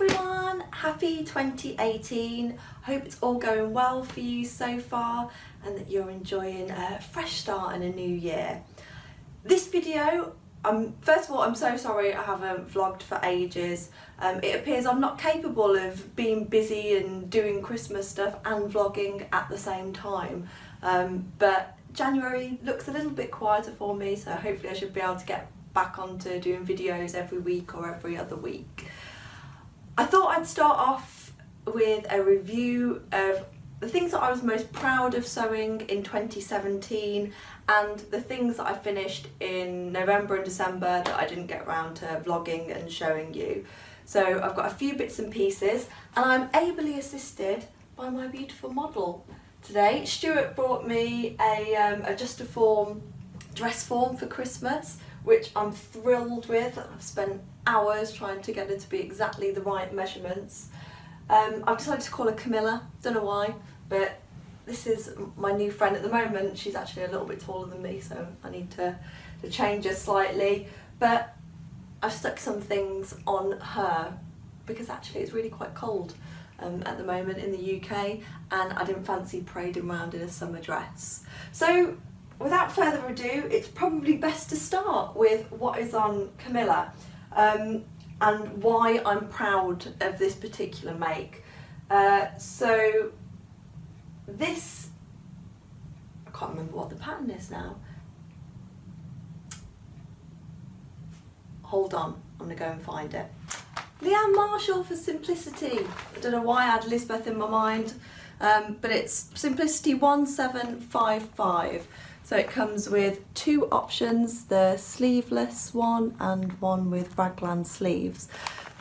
everyone, happy 2018. Hope it's all going well for you so far and that you're enjoying a fresh start and a new year. This video, first of all, I'm so sorry I haven't vlogged for ages. It appears I'm not capable of being busy and doing Christmas stuff and vlogging at the same time. But January looks a little bit quieter for me, so hopefully I should be able to get back onto doing videos every week or every other week. I thought I'd start off with a review of the things that I was most proud of sewing in 2017 and the things that I finished in November and December that I didn't get around to vlogging and showing you. So I've got a few bits and pieces and I'm ably assisted by my beautiful model today. Stuart brought me a just-a-form dress form for Christmas, which I'm thrilled with. I've spent hours trying to get it to be exactly the right measurements. I've decided to call her Camilla, don't know why, but this is my new friend at the moment. She's actually a little bit taller than me, so I need to change her slightly. But I've stuck some things on her because actually it's really quite cold at the moment in the UK and I didn't fancy parading around in a summer dress. So without further ado, it's probably best to start with what is on Camilla and why I'm proud of this particular make. So this, I can't remember what the pattern is now. Hold on, I'm gonna go and find it. Leanne Marshall for Simplicity. I don't know why I had Elizabeth in my mind, but it's Simplicity 1755. So it comes with two options, the sleeveless one and one with raglan sleeves.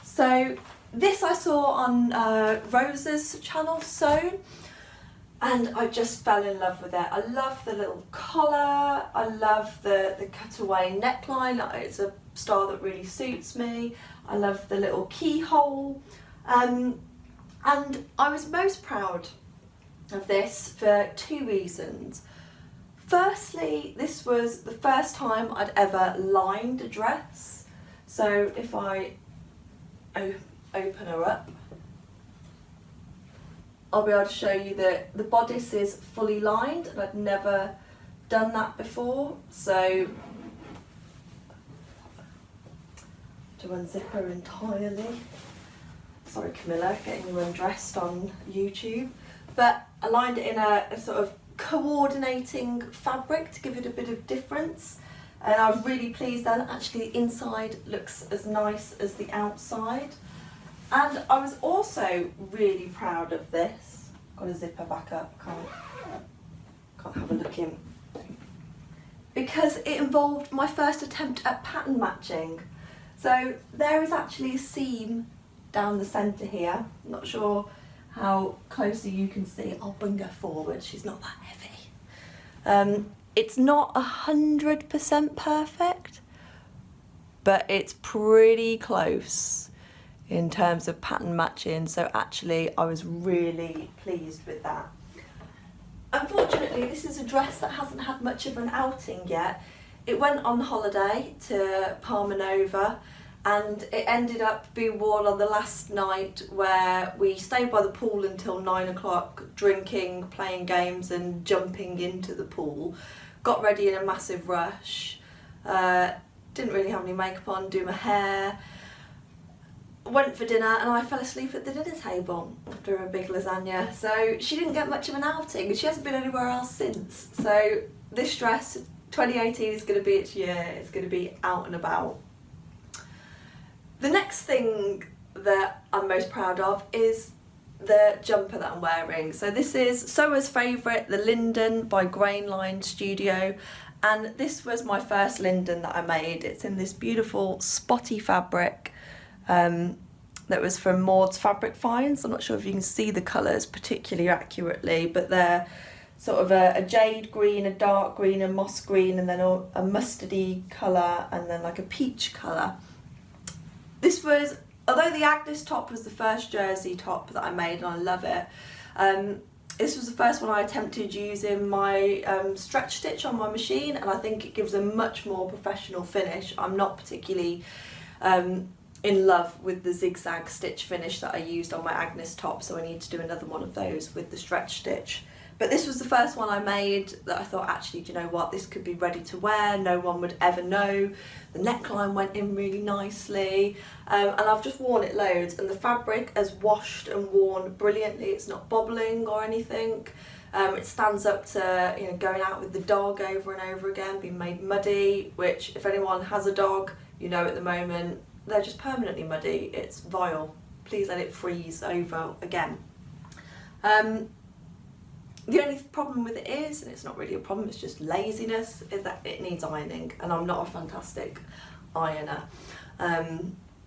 So this I saw on Rosa's channel sewn and I just fell in love with it. I love the little collar, I love the cutaway neckline, it's a style that really suits me. I love the little keyhole and I was most proud of this for two reasons. Firstly, this was the first time I'd ever lined a dress. So if I open her up, I'll be able to show you that the bodice is fully lined and I'd never done that before. So to unzip her entirely. Sorry Camilla, getting you undressed on YouTube. But I lined it in a sort of coordinating fabric to give it a bit of difference, and I was really pleased that actually the inside looks as nice as the outside. And I was also really proud of this. Got to zip her back up, can't have a look in, because it involved my first attempt at pattern matching. So there is actually a seam down the centre here. I'm not sure how closely you can see. I'll bring her forward, she's not that heavy. It's not 100% perfect, but it's pretty close in terms of pattern matching, so actually I was really pleased with that. Unfortunately, this is a dress that hasn't had much of an outing yet. It went on holiday to Palma Nova and it ended up being worn on the last night where we stayed by the pool until 9 o'clock, drinking, playing games and jumping into the pool. Got ready in a massive rush, didn't really have any makeup on, do my hair, went for dinner and I fell asleep at the dinner table after a big lasagna. So she didn't get much of an outing and she hasn't been anywhere else since. So this dress, 2018 is going to be its year, it's going to be out and about. The next thing that I'm most proud of is the jumper that I'm wearing. So this is Sewer's favourite, the Linden by Grainline Studio, and this was my first Linden that I made. It's in this beautiful spotty fabric that was from Maud's Fabric Finds. I'm not sure if you can see the colours particularly accurately, but they're sort of a jade green, a dark green, a moss green, and then a mustardy colour, and then like a peach colour. This was, although the Agnes top was the first jersey top that I made and I love it, this was the first one I attempted using my stretch stitch on my machine, and I think it gives a much more professional finish. I'm not particularly in love with the zigzag stitch finish that I used on my Agnes top, so I need to do another one of those with the stretch stitch. But this was the first one I made that I thought, actually, do you know what, this could be ready to wear, no one would ever know. The neckline went in really nicely, and I've just worn it loads, and the fabric has washed and worn brilliantly. It's not bobbling or anything. It stands up to, you know, going out with the dog over and over again, being made muddy, which if anyone has a dog, you know at the moment, they're just permanently muddy. It's vile. Please let it freeze over again. The only problem with it is, and it's not really a problem, it's just laziness, is that it needs ironing, and I'm not a fantastic ironer,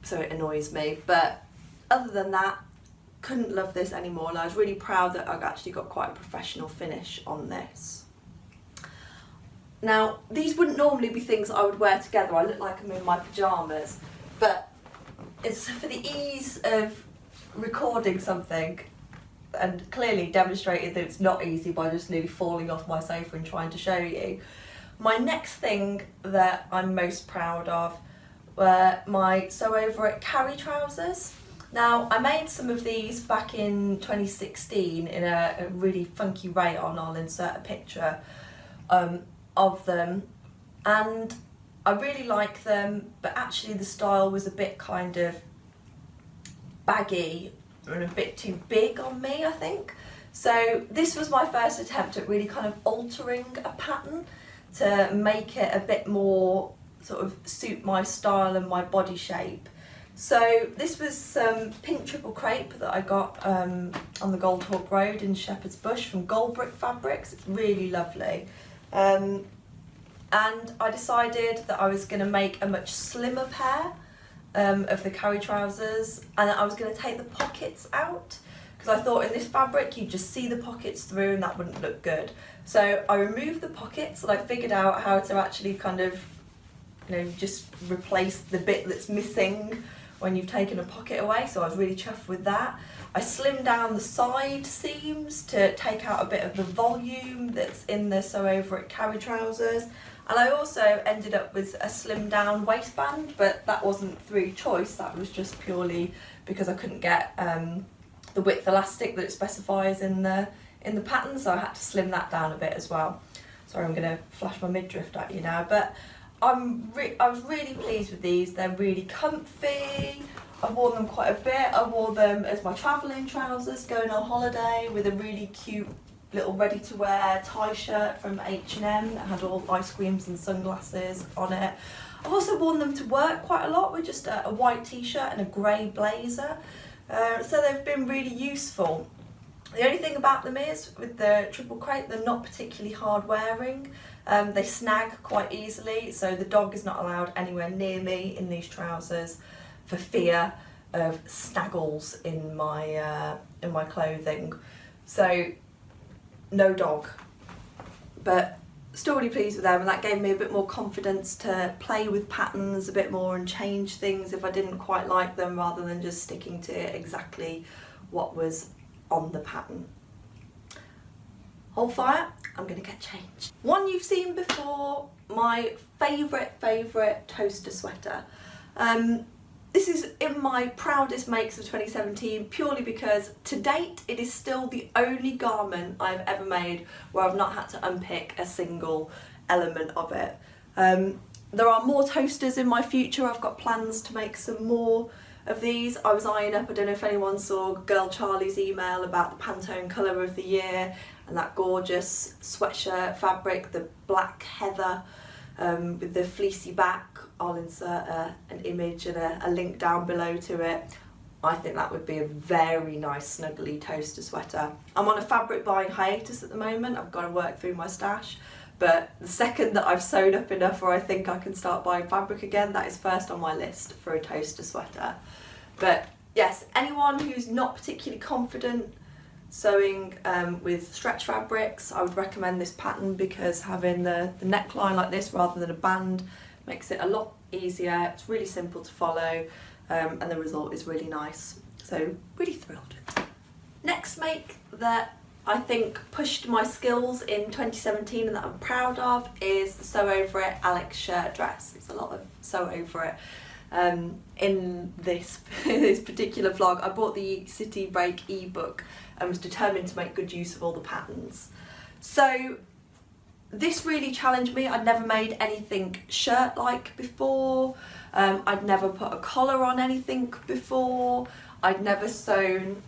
so it annoys me. But other than that, couldn't love this anymore, and I was really proud that I've actually got quite a professional finish on this. Now, these wouldn't normally be things I would wear together. I look like I'm in my pyjamas, but it's for the ease of recording something, and clearly demonstrated that it's not easy by just nearly falling off my sofa and trying to show you. My next thing that I'm most proud of were my Sew Over It carry trousers. Now, I made some of these back in 2016 in a really funky rayon. I'll insert a picture of them, and I really like them, but actually the style was a bit kind of baggy and a bit too big on me, I think. So this was my first attempt at really kind of altering a pattern to make it a bit more sort of suit my style and my body shape. So this was some pink triple crepe that I got on the Goldhawk Road in Shepherd's Bush from Gold Brick Fabrics. It's really lovely. And I decided that I was going to make a much slimmer pair of the carry trousers, and I was going to take the pockets out, because I thought in this fabric you'd just see the pockets through and that wouldn't look good. So I removed the pockets, and I figured out how to actually kind of, you know, just replace the bit that's missing when you've taken a pocket away, so I was really chuffed with that. I slimmed down the side seams to take out a bit of the volume that's in the Sew Over It carry trousers. And I also ended up with a slimmed down waistband, but that wasn't through choice, that was just purely because I couldn't get the width elastic that it specifies in the pattern, so I had to slim that down a bit as well. Sorry, I'm going to flash my midriff at you now, but I was really pleased with these. They're really comfy. I've worn them quite a bit. I wore them as my travelling trousers going on holiday with a really cute little ready-to-wear tie shirt from H&M that had all ice creams and sunglasses on it. I've also worn them to work quite a lot with just a white t-shirt and a grey blazer. So they've been really useful. The only thing about them is, with the triple crepe, they're not particularly hard wearing. They snag quite easily, so the dog is not allowed anywhere near me in these trousers for fear of snaggles in my clothing. So no dog, but still really pleased with them, and that gave me a bit more confidence to play with patterns a bit more and change things if I didn't quite like them, rather than just sticking to exactly what was on the pattern. Hold fire, I'm gonna get changed. One you've seen before, my favourite toaster sweater. This is in my Proudest Makes of 2017 purely because to date it is still the only garment I've ever made where I've not had to unpick a single element of it. There are more toasters in my future. I've got plans to make some more of these. I was eyeing up, I don't know if anyone saw Girl Charlie's email about the Pantone colour of the year and that gorgeous sweatshirt fabric, the black heather with the fleecy back. I'll insert an image and a link down below to it. I think that would be a very nice snuggly toaster sweater. I'm on a fabric buying hiatus at the moment. I've got to work through my stash, but the second that I've sewn up enough where I think I can start buying fabric again, that is first on my list for a toaster sweater. But yes, anyone who's not particularly confident sewing with stretch fabrics, I would recommend this pattern, because having the neckline like this rather than a band makes it a lot easier. It's really simple to follow, and the result is really nice. So really thrilled with that. Next make that I think pushed my skills in 2017 and that I'm proud of is the Sew Over It Alex shirt dress. It's a lot of sew over it. in this this particular vlog. I bought the City Break ebook and was determined to make good use of all the patterns. So this really challenged me. I'd never made anything shirt-like before. I'd never put a collar on anything before. I'd never sewn,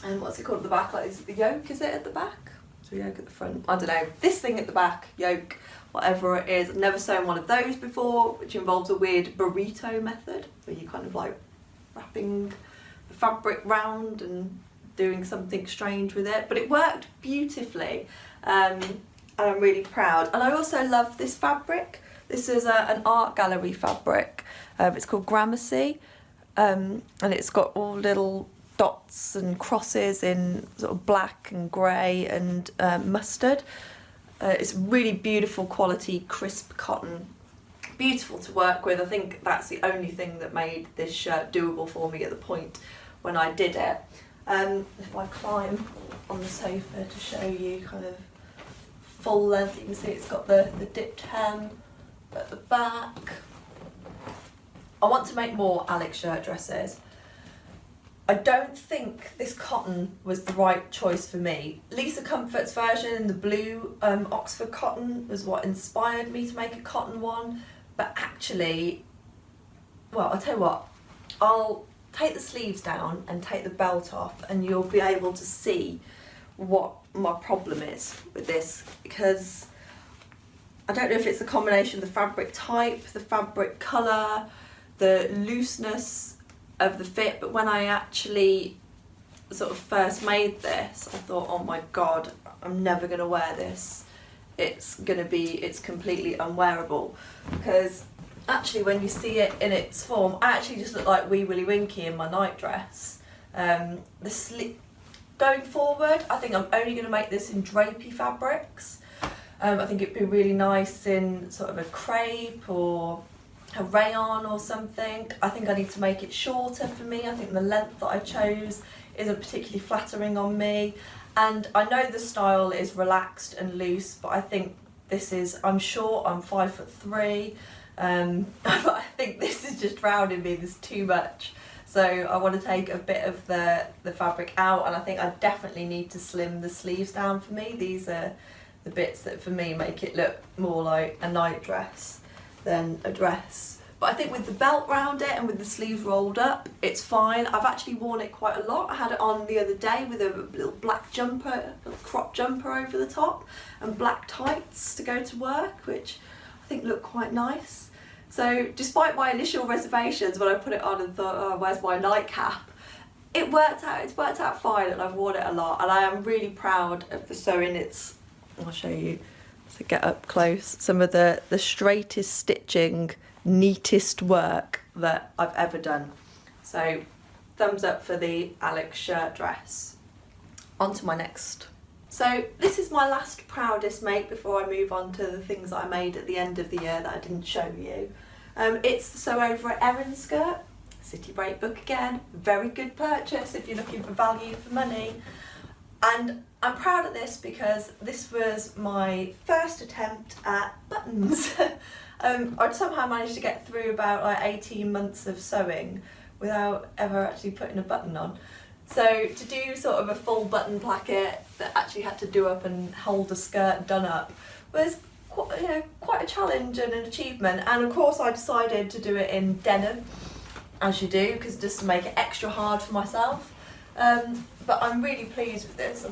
and what's it called at the back? Like, is it the yoke? Is it at the back? So yoke at the front. I don't know. This thing at the back, yoke, whatever it is. I've never sewn one of those before, which involves a weird burrito method, where you kind of like wrapping the fabric round and doing something strange with it. But it worked beautifully. And I'm really proud. And I also love this fabric. This is an art gallery fabric. It's called Gramercy, and it's got all little dots and crosses in sort of black and grey and mustard. It's really beautiful quality, crisp cotton. Beautiful to work with. I think that's the only thing that made this shirt doable for me at the point when I did it. If I climb on the sofa to show you kind of full length, you can see it's got the dipped hem at the back. I want to make more Alex shirt dresses. I don't think this cotton was the right choice for me. Lisa Comfort's version, the blue Oxford cotton, was what inspired me to make a cotton one. But actually, well, I'll tell you what, I'll take the sleeves down and take the belt off, and you'll be able to see what my problem is with this, because I don't know if it's a combination of the fabric type, the fabric colour, the looseness of the fit, but when I actually sort of first made this, I thought, oh my god, I'm never going to wear this. It's completely unwearable, because actually when you see it in its form, I actually just look like Wee Willie Winky in my night dress. Going forward, I think I'm only going to make this in drapey fabrics. I think it'd be really nice in sort of a crepe or a rayon or something. I think I need to make it shorter for me. I think the length that I chose isn't particularly flattering on me. And I know the style is relaxed and loose, but I think this is, I'm short, I'm 5'3", but I think this is just drowning me, there's too much. So I want to take a bit of the fabric out, and I think I definitely need to slim the sleeves down for me. These are the bits that for me make it look more like a night dress than a dress. But I think with the belt round it and with the sleeves rolled up, it's fine. I've actually worn it quite a lot. I had it on the other day with a little black jumper, a crop jumper over the top, and black tights to go to work, which I think look quite nice. So despite my initial reservations when I put it on and thought, oh, where's my nightcap? It's worked out fine, and I've worn it a lot, and I am really proud of the sewing. I'll show you, to get up close, some of the straightest stitching, neatest work that I've ever done. So thumbs up for the Alex shirt dress. On to my next. So this is my last Proudest Make before I move on to the things that I made at the end of the year that I didn't show you. It's the Sew Over It Erin skirt, City Break book again, very good purchase if you're looking for value for money. And I'm proud of this because this was my first attempt at buttons. I'd somehow managed to get through about like 18 months of sewing without ever actually putting a button on. So to do sort of a full button placket that actually had to do up and hold a skirt done up was quite a challenge and an achievement. And of course I decided to do it in denim, as you do, because just to make it extra hard for myself. But I'm really pleased with this.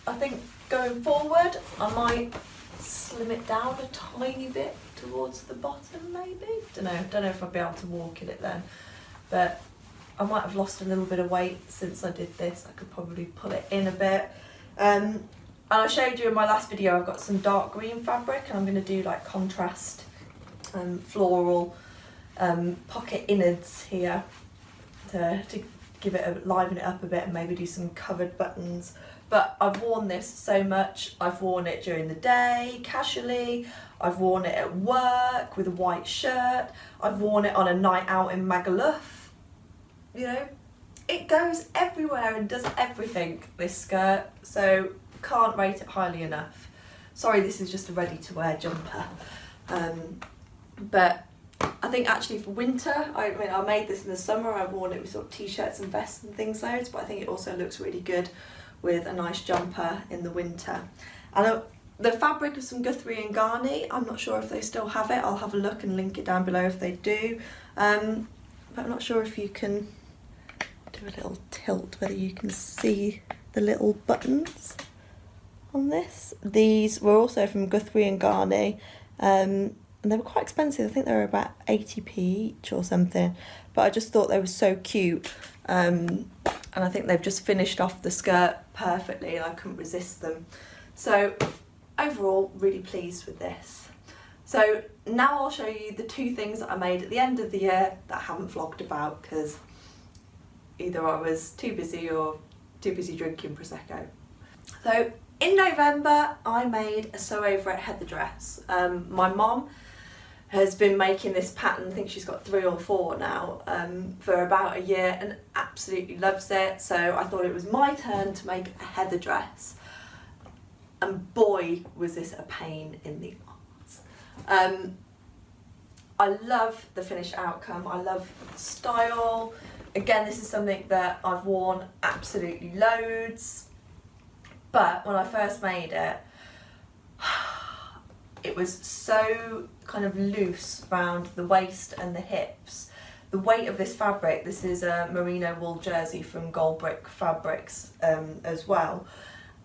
I think going forward I might slim it down a tiny bit towards the bottom maybe. Don't know if I'll be able to walk in it then. But I might have lost a little bit of weight since I did this. I could probably pull it in a bit. And I showed you in my last video I've got some dark green fabric, and I'm going to do like contrast floral pocket innards here to give it liven it up a bit and maybe do some covered buttons. But I've worn this so much. I've worn it during the day, casually. I've worn it at work with a white shirt. I've worn it on a night out in Magaluf. You know, it goes everywhere and does everything, this skirt, so can't rate it highly enough. Sorry, this is just a ready to wear jumper. But I think actually for winter, I mean I made this in the summer, I've worn it with sort of t-shirts and vests and things loads, but I think it also looks really good with a nice jumper in the winter. And the fabric is some Guthrie and Garni. I'm not sure if they still have it. I'll have a look and link it down below if they do. But I'm not sure if you can do a little tilt, whether you can see the little buttons on this. These were also from Guthrie and Garni, and they were quite expensive. I think they were about 80p each or something, but I just thought they were so cute, and I think they've just finished off the skirt perfectly and I couldn't resist them. So overall, really pleased with this. So now I'll show you the 2 things that I made at the end of the year that I haven't vlogged about because either I was too busy or too busy drinking Prosecco. So in November, I made a sew over it heather dress. My mom has been making this pattern, I think she's got 3 or 4 now, for about a year and absolutely loves it. So I thought it was my turn to make a heather dress. And boy, was this a pain in the arse. I love the finished outcome, I love the style. Again, this is something that I've worn absolutely loads. But when I first made it, it was so kind of loose around the waist and the hips. The weight of this fabric, this is a merino wool jersey from Gold Brick Fabrics as well.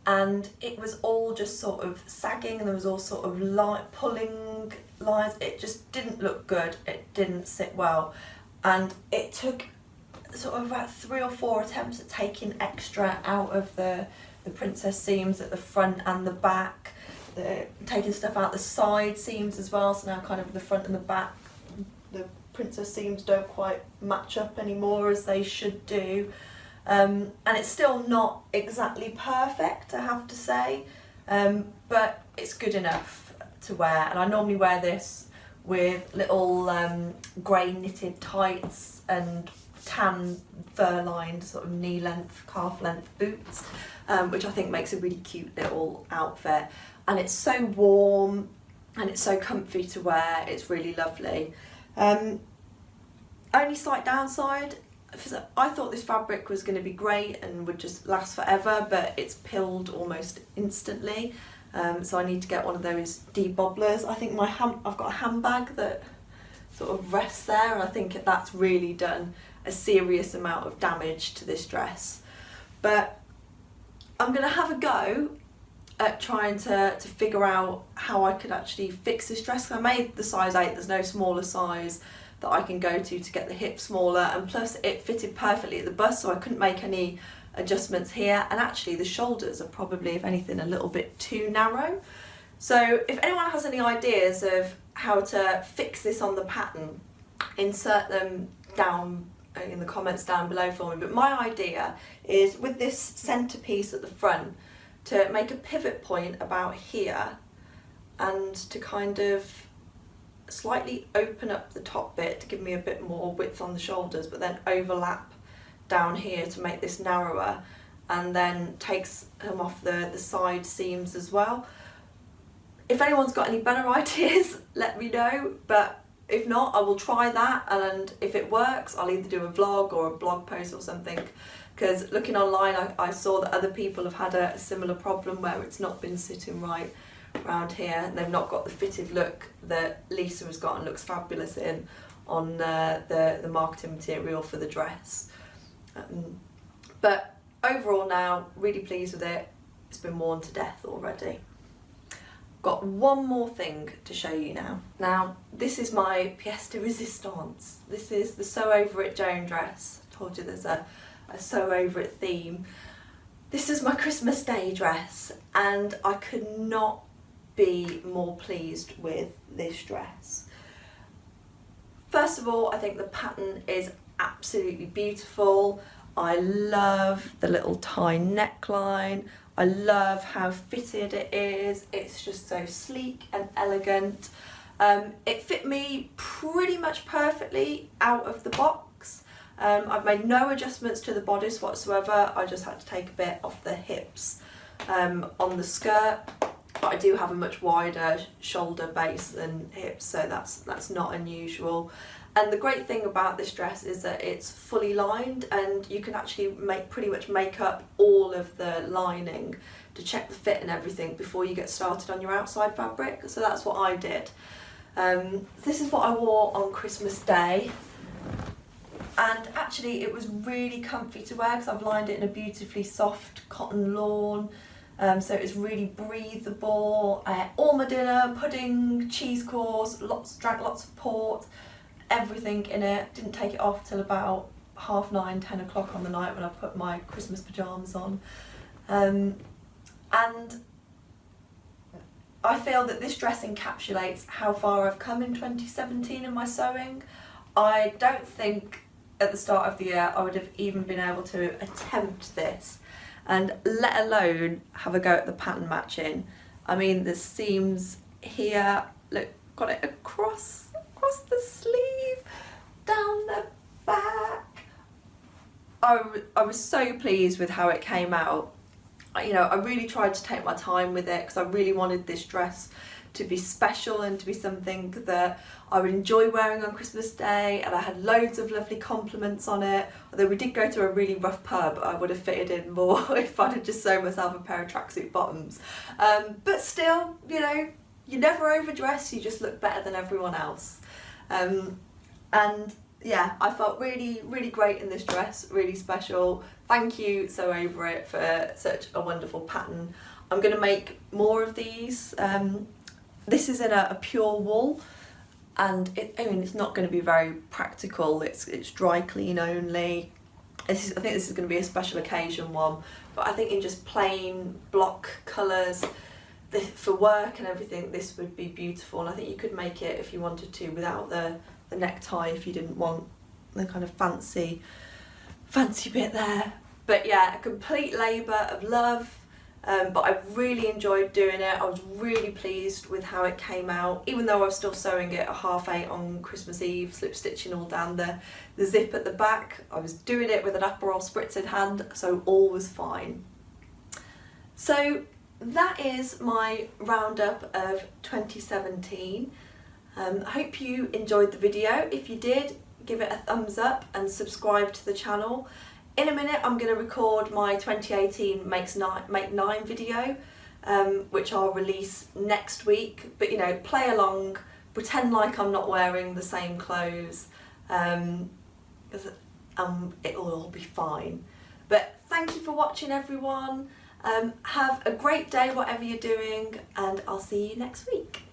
And it was all just sort of sagging and there was all sort of pulling lines. It just didn't look good, it didn't sit well. And it took sort of about 3 or 4 attempts at taking extra out of the princess seams at the front and the back, taking stuff out the side seams as well, so now kind of the front and the back, the princess seams don't quite match up anymore as they should do, and it's still not exactly perfect, I have to say, but it's good enough to wear. And I normally wear this with little grey knitted tights and tan fur-lined sort of knee-length, calf-length boots, which I think makes a really cute little outfit. And it's so warm and it's so comfy to wear, it's really lovely. Only slight downside, I thought this fabric was going to be great and would just last forever, but it's pilled almost instantly. So I need to get one of those debobblers. I think I've got a handbag that sort of rests there, and I think that's really done a serious amount of damage to this dress. But I'm going to have a go at trying to figure out how I could actually fix this dress. I made the size 8, there's no smaller size that I can go to get the hip smaller, and plus it fitted perfectly at the bust, so I couldn't make any adjustments here. And actually the shoulders are probably, if anything, a little bit too narrow. So if anyone has any ideas of how to fix this on the pattern, insert them down in the comments down below for me. But my idea is, with this centerpiece at the front, to make a pivot point about here and to kind of slightly open up the top bit to give me a bit more width on the shoulders, but then overlap down here to make this narrower, and then takes them off the side seams as well. If anyone's got any better ideas, let me know, but if not, I will try that, and if it works, I'll either do a vlog or a blog post or something, because looking online, I saw that other people have had a similar problem where it's not been sitting right around here, and they've not got the fitted look that Lisa has got and looks fabulous in on the marketing material for the dress. But overall now, really pleased with it. It's been worn to death already. Got one more thing to show you now. Now, this is my pièce de résistance. This is the Sew Over It Joan dress. I told you there's a Sew Over It theme. This is my Christmas Day dress, and I could not be more pleased with this dress. First of all, I think the pattern is absolutely beautiful. I love the little tie neckline. I love how fitted it is. It's just so sleek and elegant. It fit me pretty much perfectly out of the box. I've made no adjustments to the bodice whatsoever. I just had to take a bit off the hips on the skirt. but I do have a much wider shoulder base than hips, so that's not unusual. And the great thing about this dress is that it's fully lined, and you can actually pretty much make up all of the lining to check the fit and everything before you get started on your outside fabric. So that's what I did. This is what I wore on Christmas Day, and actually it was really comfy to wear because I've lined it in a beautifully soft cotton lawn. So it's really breathable. I ate all my dinner, pudding, cheese course, drank lots of port, everything in it. Didn't take it off till about 9:30, 10 o'clock on the night when I put my Christmas pyjamas on. And I feel that this dress encapsulates how far I've come in 2017 in my sewing. I don't think at the start of the year I would have even been able to attempt this, and let alone have a go at the pattern matching. I mean, the seams here, look, got it across the sleeve, down the back. I was so pleased with how it came out. You know, I really tried to take my time with it because I really wanted this dress to be special and to be something that I would enjoy wearing on Christmas Day, and I had loads of lovely compliments on it. Although we did go to a really rough pub, I would have fitted in more if I'd have just sewn myself a pair of tracksuit bottoms. But still, you know, you never overdress, you just look better than everyone else. And yeah, I felt really, really great in this dress, really special. Thank you Sew Over It for such a wonderful pattern. I'm going to make more of these. This is in a pure wool, and it's not going to be very practical. It's dry clean only. I think this is going to be a special occasion one, but I think in just plain block colours for work and everything, this would be beautiful. And I think you could make it if you wanted to without the necktie, if you didn't want the kind of fancy bit there. But yeah, a complete labour of love. But I really enjoyed doing it. I was really pleased with how it came out, even though I was still sewing it at 8:30 on Christmas Eve, slip stitching all down the zip at the back. I was doing it with an Aperol spritz in hand, so all was fine. So that is my roundup of 2017. I hope you enjoyed the video. If you did, give it a thumbs up and subscribe to the channel. In a minute I'm going to record my 2018 Make 9 video, which I'll release next week. But you know, play along, pretend like I'm not wearing the same clothes, it will all be fine. But thank you for watching, everyone. Have a great day whatever you're doing, and I'll see you next week.